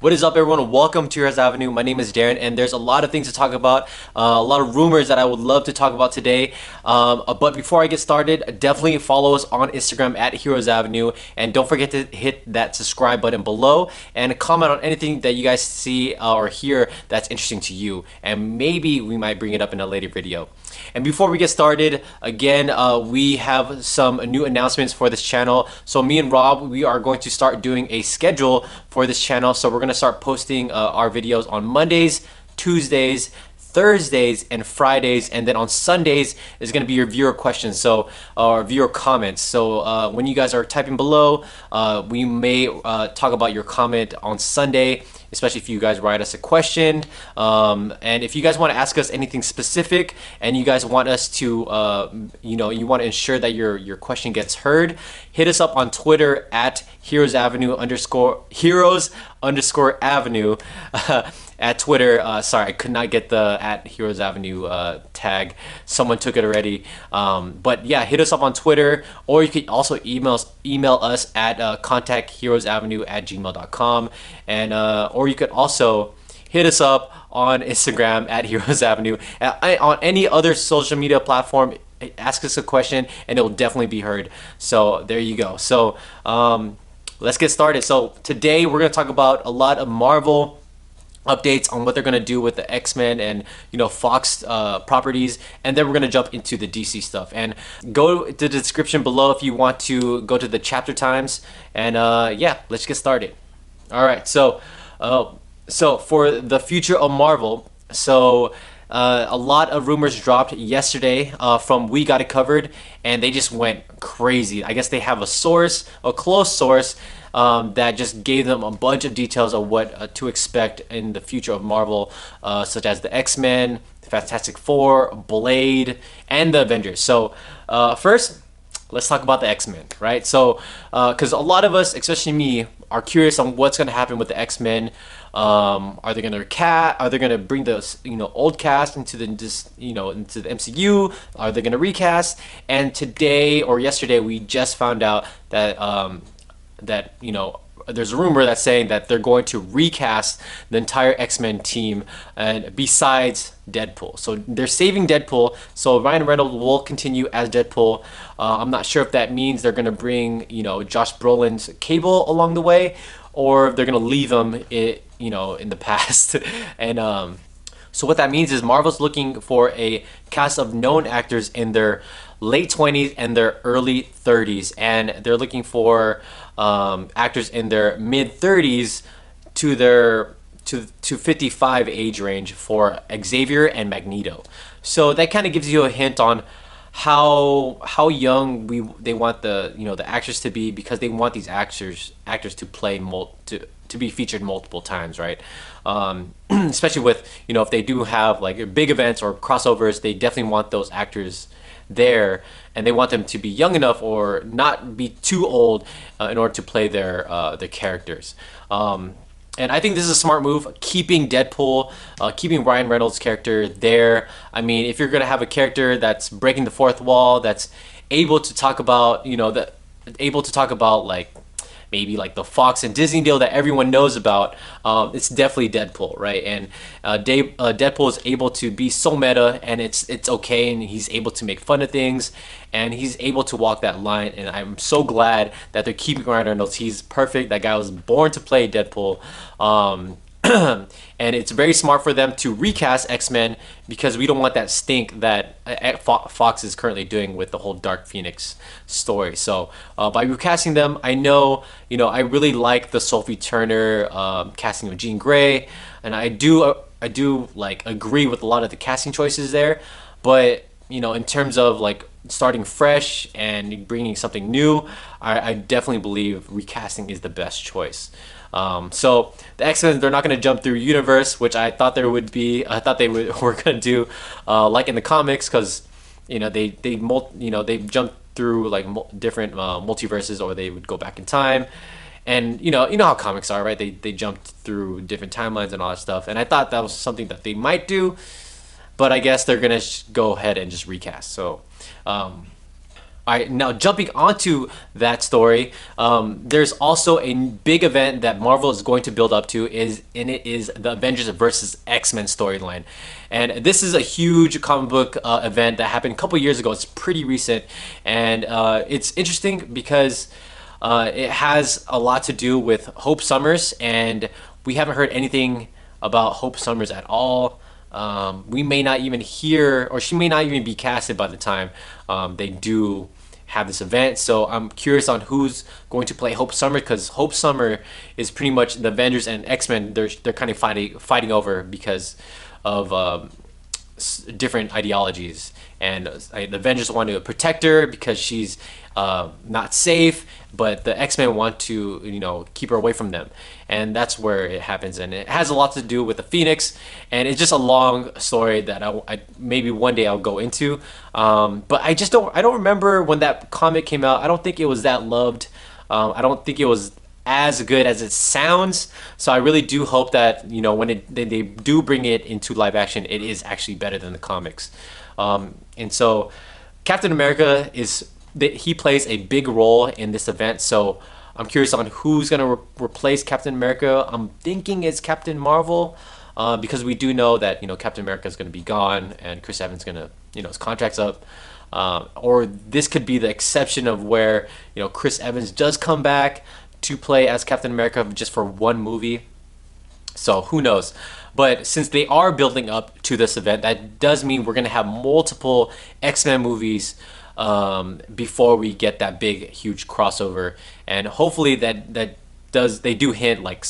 What is up, everyone? Welcome to Heroes Avenue. My name is Darren, and there's a lot of things to talk about, a lot of rumors that I would love to talk about today. But before I get started, definitely follow us on Instagram at Heroes Avenue, and don't forget to hit that subscribe button below and comment on anything that you guys see or hear that's interesting to you, and maybe we might bring it up in a later video. And before we get started, again, we have some new announcements for this channel. So me and Rob, we are going to start doing a schedule for this channel. So we're going to start posting our videos on Mondays, Tuesdays, Thursdays, and Fridays, and then on Sundays is going to be your viewer questions, so or viewer comments. So when you guys are typing below, we may talk about your comment on Sunday, especially if you guys write us a question. And if you guys want to ask us anything specific, and you guys want us to, you want to ensure that your question gets heard, hit us up on Twitter at Heroes Avenue _Avenue. At Twitter. Sorry, I could not get the at Heroes Avenue tag. Someone took it already. But yeah, hit us up on Twitter, or you could also email us at contactheroesavenue@gmail.com, and or you could also hit us up on Instagram at Heroes Avenue. On any other social media platform, ask us a question, and it will definitely be heard. So there you go. So let's get started. So today we're gonna talk about a lot of Marvel updates on what they're going to do with the X-Men and Fox properties, and then we're going to jump into the DC stuff. And go to the description below if you want to go to the chapter times, and yeah, let's get started. All right, so for the future of Marvel, so a lot of rumors dropped yesterday from We Got It Covered, and they just went crazy. I guess they have a source, a close source, that just gave them a bunch of details of what to expect in the future of Marvel, such as the X-Men, Fantastic Four, Blade, and the Avengers. So first, let's talk about the X-Men, right? So because a lot of us, especially me, are curious on what's going to happen with the X-Men. Are they going to bring the old cast into the into the MCU? Are they going to recast? And today or yesterday, we just found out that there's a rumor that's saying that they're going to recast the entire X-Men team, and besides Deadpool. So they're saving Deadpool, so Ryan Reynolds will continue as Deadpool. I'm not sure if that means they're going to bring Josh Brolin's Cable along the way, or if they're going to leave him in the past. And so what that means is Marvel's looking for a cast of known actors in their late 20s and their early 30s, and they're looking for actors in their mid 30s to their to 55 age range for Xavier and Magneto. So that kind of gives you a hint on how young they want the actors to be, because they want these actors to play to be featured multiple times, right? Especially with if they do have like big events or crossovers, they definitely want those actors there, and they want them to be young enough or not be too old in order to play their characters. And I think this is a smart move, keeping Deadpool, keeping Ryan Reynolds' character there. I mean, if you're gonna have a character that's breaking the fourth wall, that's able to talk about like maybe like the Fox and Disney deal that everyone knows about, it's definitely Deadpool, right? And Deadpool is able to be so meta, and it's okay, and he's able to make fun of things, and he's able to walk that line. And I'm so glad that they're keeping Ryan Reynolds. He's perfect. That guy was born to play Deadpool. And it's very smart for them to recast X-Men, because we don't want that stink that Fox is currently doing with the whole Dark Phoenix story. So by recasting them, I I really like the Sophie Turner casting of Jean Grey, and I do like agree with a lot of the casting choices there. But in terms of like starting fresh and bringing something new, I definitely believe recasting is the best choice. So the X-Men, they're not going to jump through universe, which I thought there would be. I thought were going to do like in the comics, because they jump through like different multiverses, or they would go back in time. And you know how comics are, right? They jumped through different timelines and all that stuff. And I thought that was something that they might do, but I guess they're gonna go ahead and just recast. So All right, now jumping onto that story, there's also a big event that Marvel is going to build up to, and it is the Avengers versus X-Men storyline. And this is a huge comic book event that happened a couple years ago. It's pretty recent, and it's interesting because it has a lot to do with Hope Summers, and we haven't heard anything about Hope Summers at all. We may not even hear, or she may not even be casted by the time they do have this event. So I'm curious on who's going to play Hope Summer, because Hope Summer is pretty much the Avengers and X-Men. They're kind of fighting over because of different ideologies, and the Avengers want to protect her because she's not safe, but the X-Men want to, you know, keep her away from them, and that's where it happens. And it has a lot to do with the Phoenix, and it's just a long story that I maybe one day I'll go into. But I don't remember when that comic came out. I don't think it was that loved. I don't think it was as good as it sounds. So I really do hope that, you know, when they do bring it into live action, it is actually better than the comics. And so Captain America he plays a big role in this event. So I'm curious on who's gonna replace Captain America. I'm thinking it's Captain Marvel, because we do know that, you know, Captain America is gonna be gone and Chris Evans gonna, you know, his contract's up. Or this could be the exception of where, you know, Chris Evans does come back to play as Captain America just for one movie. So who knows? But since they are building up to this event, that does mean we're gonna have multiple X-Men movies before we get that big, huge crossover. And hopefully they do hint like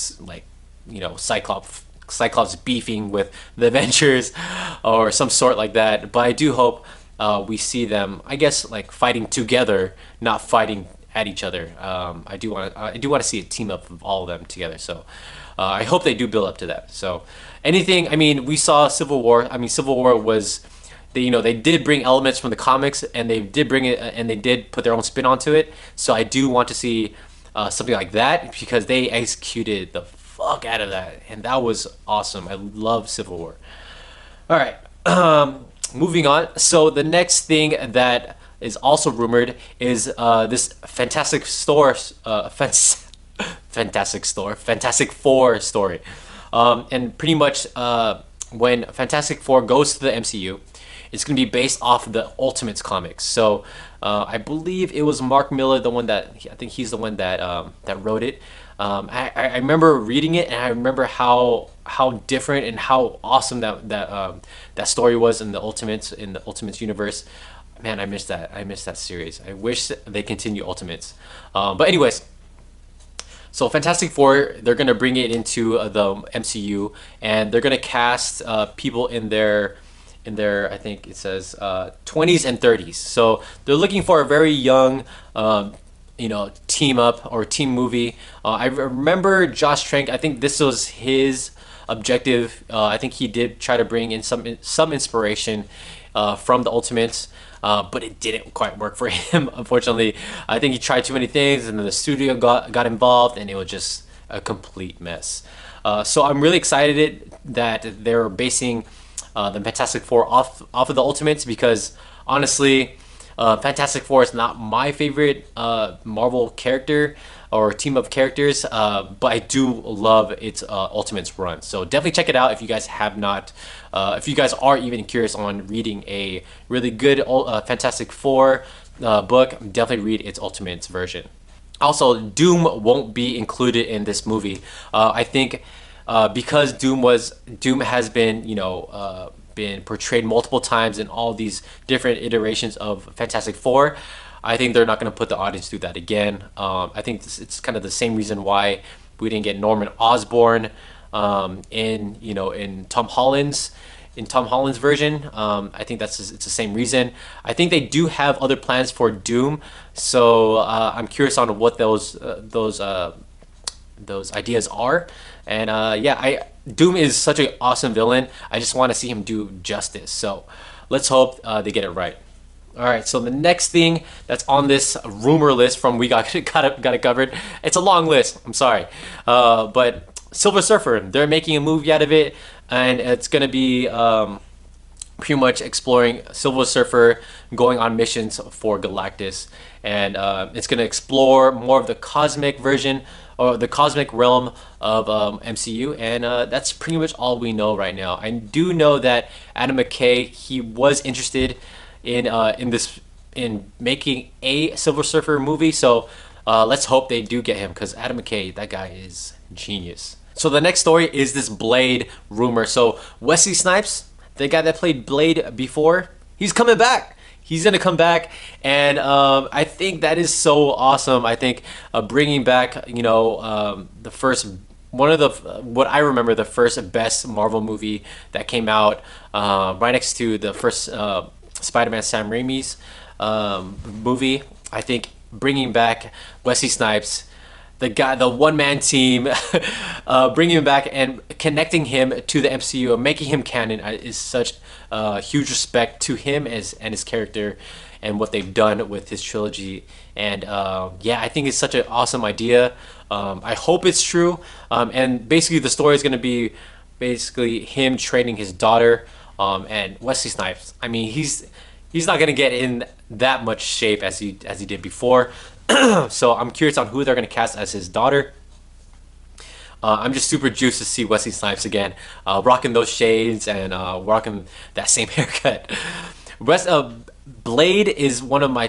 you know, Cyclops beefing with the Avengers or some sort like that. But I do hope we see them, I guess, like fighting together, not fighting at each other. I do want to see a team up of all of them together. So I hope they do build up to that. So anything, I mean, we saw Civil War. I mean, Civil War was, they did bring elements from the comics, and they did bring it, and they did put their own spin onto it. So I do want to see something like that, because they executed the fuck out of that, and that was awesome. I love Civil War. All right, moving on. So the next thing that is also rumored is this Fantastic Four story, and pretty much when Fantastic Four goes to the MCU, it's going to be based off of the Ultimates comics. So I believe it was Mark Miller, I think he's the one that that wrote it. I remember reading it, and I remember how different and how awesome that story was in the Ultimates universe. Man, I missed that. I missed that series. I wish they continue Ultimates. But anyways, so Fantastic Four, they're gonna bring it into the MCU, and they're gonna cast people in their I think it says 20s and 30s. So they're looking for a very young, you know, team up or team movie. I remember Josh Trank. I think this was his objective. I think he did try to bring in some inspiration from the Ultimates. But it didn't quite work for him, unfortunately. I think he tried too many things, and then the studio got involved, and it was just a complete mess. So I'm really excited that they're basing the Fantastic Four off of the Ultimates, because honestly, Fantastic Four is not my favorite Marvel character or team of characters, but I do love its Ultimates run. So definitely check it out if you guys have not. If you guys are even curious on reading a really good Fantastic Four book, definitely read its Ultimates version. Also, Doom won't be included in this movie. I think because Doom has been, you know, been portrayed multiple times in all these different iterations of Fantastic Four. I think they're not going to put the audience through that again. I think it's kind of the same reason why we didn't get Norman Osborn in Tom Holland's version. I think it's the same reason. I think they do have other plans for Doom, so I'm curious on what those ideas are. And yeah, Doom is such an awesome villain. I just want to see him do justice. So let's hope they get it right. All right, so the next thing that's on this rumor list from We Got It Covered, it's a long list, I'm sorry. But Silver Surfer, they're making a movie out of it, and it's going to be pretty much exploring Silver Surfer going on missions for Galactus, and it's going to explore more of the cosmic version or the cosmic realm of MCU, and that's pretty much all we know right now. I do know that Adam McKay, he was interested in making a Silver Surfer movie, so let's hope they do get him, because Adam McKay, that guy is genius. So the next story is this Blade rumor. So Wesley Snipes, the guy that played Blade before, he's coming back. He's gonna come back, and I think that is so awesome. I think bringing back, the first one of the what I remember, the first best Marvel movie that came out, right next to the first Spider-Man Sam Raimi's movie. I think bringing back Wesley Snipes, the guy, the one-man team, bringing him back and connecting him to the MCU and making him canon is such huge respect to him and his character and what they've done with his trilogy. And yeah, I think it's such an awesome idea. I hope it's true. And basically the story is going to be basically him training his daughter, and Wesley Snipes. I mean, he's not going to get in that much shape as he did before. So I'm curious on who they're going to cast as his daughter. I'm just super juiced to see Wesley Snipes again, rocking those shades and rocking that same haircut. Blade is one of my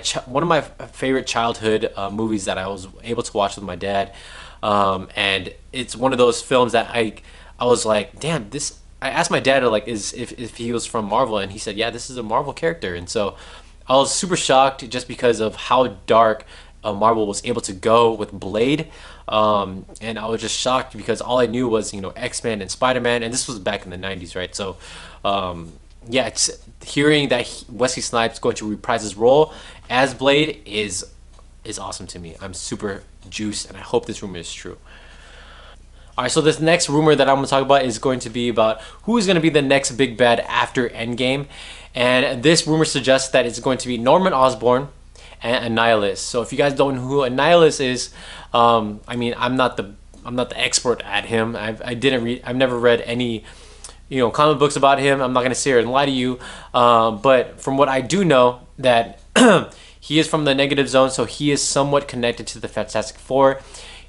favorite childhood movies that I was able to watch with my dad, and it's one of those films that I was like, damn, this. I asked my dad like, if he was from Marvel, and he said, yeah, this is a Marvel character, and so I was super shocked just because of how dark Marvel was able to go with Blade, and I was just shocked because all I knew was X-Men and Spider-Man, and this was back in the 90s, right? So yeah, it's hearing that Wesley Snipes going to reprise his role as Blade is awesome to me. I'm super juiced, and I hope this rumor is true. Alright, so this next rumor that I'm going to talk about is going to be about who is going to be the next big bad after Endgame. And this rumor suggests that it's going to be Norman Osborn and Annihilus. So if you guys don't know who Annihilus is, I mean, I'm not the expert at him. I've never read any comic books about him. I'm not going to sit here and lie to you. But from what I do know, that he is from the Negative Zone, so he is somewhat connected to the Fantastic Four.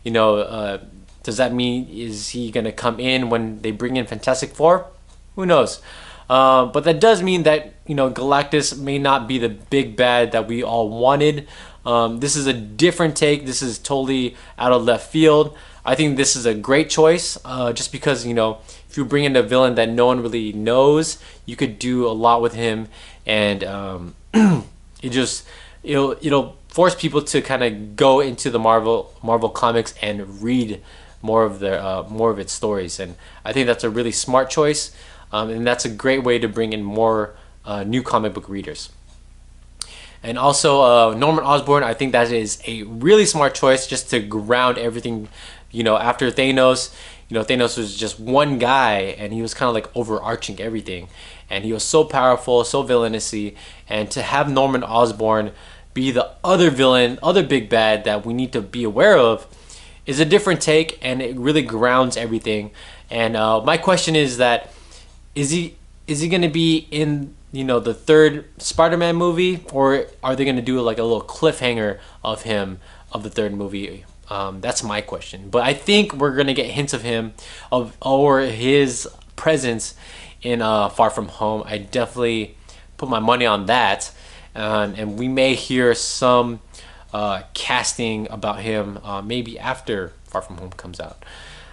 Does that mean is he gonna come in when they bring in Fantastic Four? Who knows? But that does mean that Galactus may not be the big bad that we all wanted. This is a different take. This is totally out of left field. I think this is a great choice, just because if you bring in a villain that no one really knows, you could do a lot with him, and it'll force people to kind of go into the Marvel comics and read more of its stories, and I think that's a really smart choice, and that's a great way to bring in more new comic book readers. And also Norman Osborn, I think that is a really smart choice just to ground everything. After Thanos, Thanos was just one guy, and he was kind of like overarching everything, and he was so powerful, so villainousy, and to have Norman Osborn be the other villain, other big bad that we need to be aware of, is a different take, and it really grounds everything. And my question is that is he going to be in the third Spider-Man movie, or are they going to do like a little cliffhanger of him of the third movie? That's my question. But I think we're going to get hints of him or his presence in Far From Home. I definitely put my money on that, and we may hear some casting about him maybe after Far From Home comes out.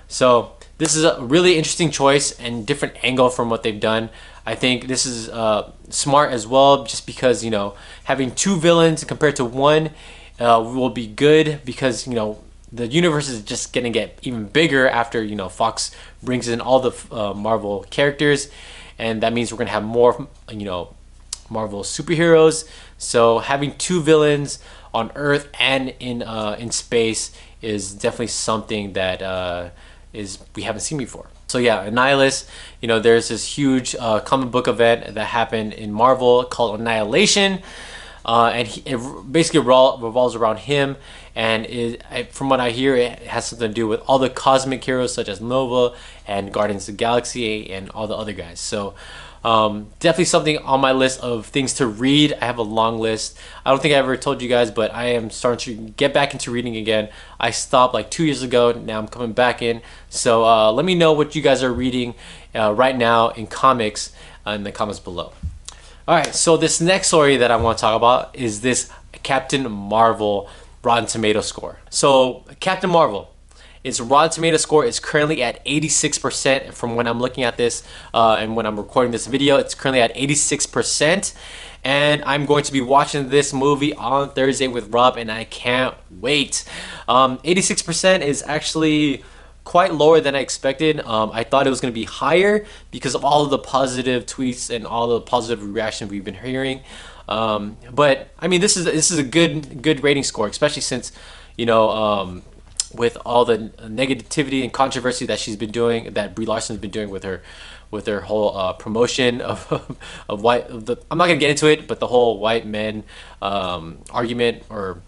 So this is a really interesting choice and different angle from what they've done. I think this is smart as well, just because having two villains compared to one will be good, because the universe is just gonna get even bigger after Fox brings in all the Marvel characters, and that means we're gonna have more Marvel superheroes. So having two villains on Earth and in space is definitely something that we haven't seen before. So yeah, Annihilus, there's this huge comic book event that happened in Marvel called Annihilation. and it basically revolves around him. And from what I hear, it has something to do with all the cosmic heroes such as Nova and Guardians of the Galaxy and all the other guys. So definitely something on my list of things to read. I have a long list. I don't think I ever told you guys, but I am starting to get back into reading again. I stopped like 2 years ago. Now I'm coming back in. So let me know what you guys are reading right now in comics in the comments below. All right, so this next story that I want to talk about is this Captain Marvel Rotten Tomato score. So Captain Marvel, its Rotten Tomato score is currently at 86% from when I'm looking at this and when I'm recording this video. It's currently at 86%, and I'm going to be watching this movie on Thursday with Rob, and I can't wait. 86% is actually quite lower than I expected. I thought it was going to be higher because of all of the positive tweets and all the positive reaction we've been hearing. But I mean, this is a good rating score, especially since, you know, with all the negativity and controversy that she's been doing, that Brie Larson's been doing with her whole promotion of I'm not gonna get into it, but the whole white men argument or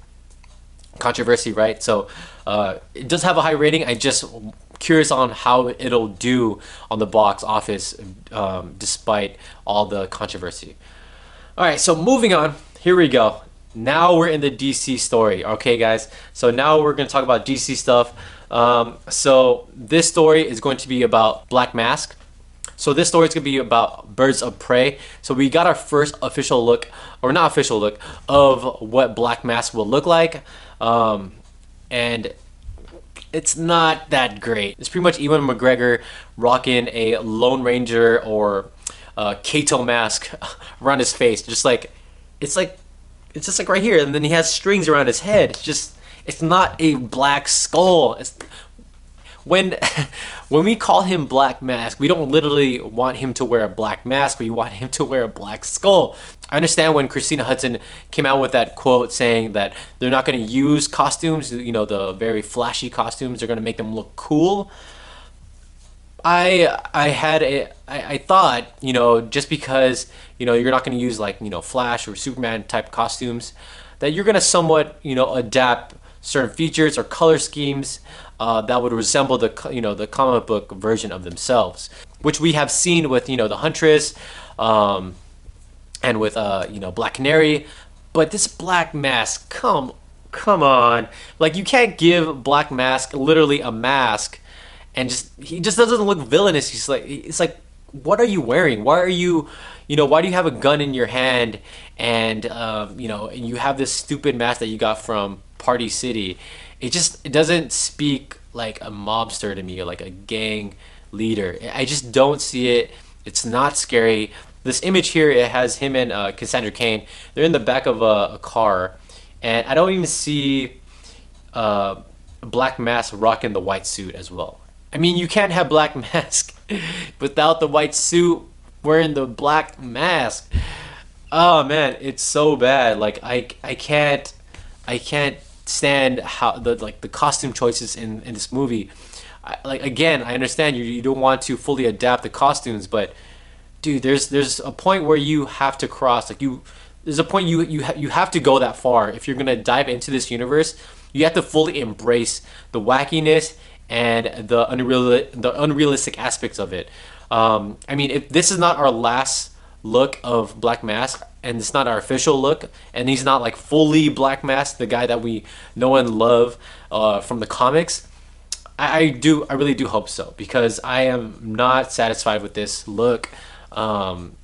controversy, right? So it does have a high rating. I just curious on how it'll do on the box office despite all the controversy. All right, so moving on, here we go. Now we're in the DC story, okay guys? So now we're gonna talk about DC stuff. So this story is going to be about Black Mask. So this story is gonna be about Birds of Prey. So we got our first official look, or not official look, of what Black Mask will look like. And it's not that great. It's pretty much Ewan McGregor rocking a Lone Ranger or Kato mask around his face, it's just like right here, and then he has strings around his head. It's not a black skull. When we call him Black Mask, we don't literally want him to wear a black mask. We want him to wear a black skull. I understand when Christina Hudson came out with that quote saying that they're not going to use costumes, you know, the very flashy costumes. They're going to make them look cool. I thought, you know, just because, you know, you're not going to use like, you know, Flash or Superman type costumes, that you're going to somewhat, you know, adapt certain features or color schemes that would resemble the, you know, the comic book version of themselves, which we have seen with, you know, the Huntress and with, you know, Black Canary. But this Black Mask, come on, like you can't give Black Mask literally a mask and he just doesn't look villainous. It's like, what are you wearing? Why are you, you know, why do you have a gun in your hand and you know, and you have this stupid mask that you got from Party City? It doesn't speak like a mobster to me, or like a gang leader. I just don't see it. It's not scary. This image here, it has him and Cassandra Cain. They're in the back of a car, and I don't even see Black Mask rocking the white suit as well. I mean, you can't have Black Mask without the white suit wearing the black mask. Oh man, it's so bad. Like I can't stand how the costume choices in this movie. Like again, I understand you don't want to fully adapt the costumes, but dude, there's a point where you have to cross. There's a point you have to go that far if you're gonna dive into this universe. You have to fully embrace the wackiness and the unrealistic aspects of it. I mean, if this is not our last look of Black Mask, and it's not our official look, and he's not like fully Black Mask, the guy that we know and love from the comics, I really do hope so, because I am not satisfied with this look, and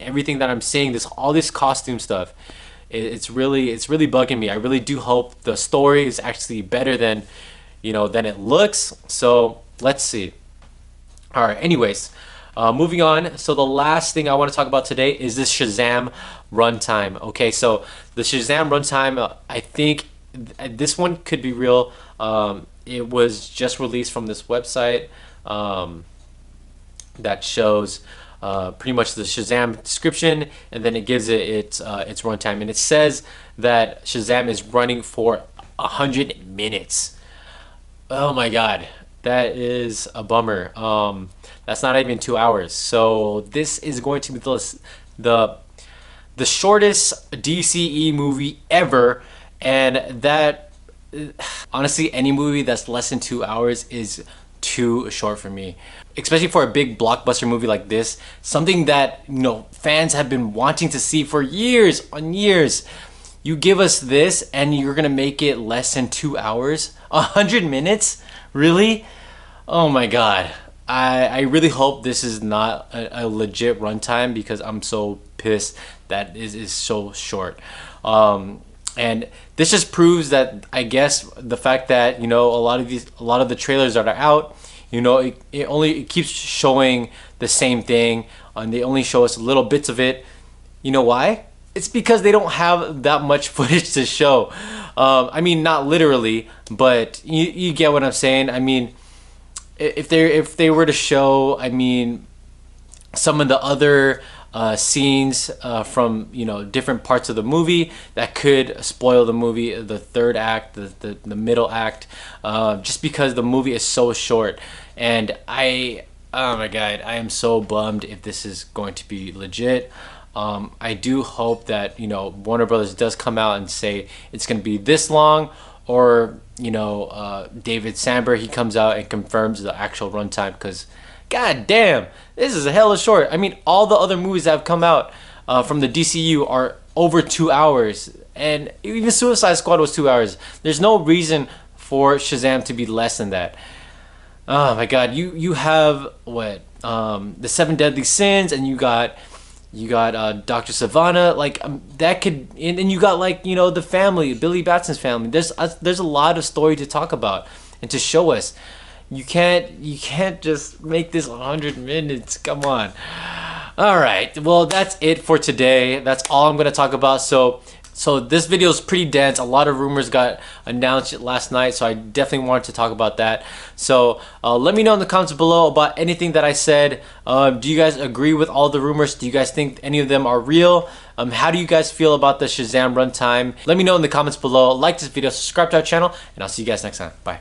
everything that I'm seeing, all this costume stuff. It's really bugging me. I really do hope the story is actually better than, you know, than it looks. So let's see. All right, anyways, moving on. So the last thing I want to talk about today is this Shazam Runtime. Okay, so the Shazam Runtime, I think this one could be real. It was just released from this website that shows pretty much the Shazam description, and then it gives it its runtime, and it says that Shazam is running for 100 minutes. Oh my god, that is a bummer. That's not even 2 hours. So this is going to be the the shortest DCE movie ever, and that honestly, any movie that's less than 2 hours is too short for me, especially for a big blockbuster movie like this, something that, you know, fans have been wanting to see for years on years. You give us this and you're gonna make it less than 2 hours? 100 minutes? Really? Oh my god. I really hope this is not a legit runtime, because I'm so pissed that is so short. And this just proves that, I guess, the fact that, you know, a lot of the trailers that are out, you know, it keeps showing the same thing, and they only show us little bits of it. You know why? It's because they don't have that much footage to show. I mean, not literally, but you get what I'm saying. I mean, if they were to show, I mean, some of the other scenes from, you know, different parts of the movie that could spoil the movie, the third act, the middle act, just because the movie is so short. And oh my god, I am so bummed if this is going to be legit. I do hope that, you know, Warner Brothers does come out and say it's going to be this long, or, you know, David Sandberg, he comes out and confirms the actual runtime, because god damn, this is a hella short. I mean, all the other movies that have come out from the DCU are over 2 hours, and even Suicide Squad was 2 hours. There's no reason for Shazam to be less than that. Oh my god, you have what, the 7 Deadly Sins, and you got Dr. Savannah, like, that could, and you got, like, you know, the family, Billy Batson's family. There's a lot of story to talk about and to show us. You can't just make this 100 minutes. Come on. All right. Well, that's it for today. That's all I'm gonna talk about. So this video is pretty dense. A lot of rumors got announced last night, so I definitely wanted to talk about that. So let me know in the comments below about anything that I said. Do you guys agree with all the rumors? Do you guys think any of them are real? How do you guys feel about the Shazam runtime? Let me know in the comments below. Like this video, subscribe to our channel, and I'll see you guys next time. Bye.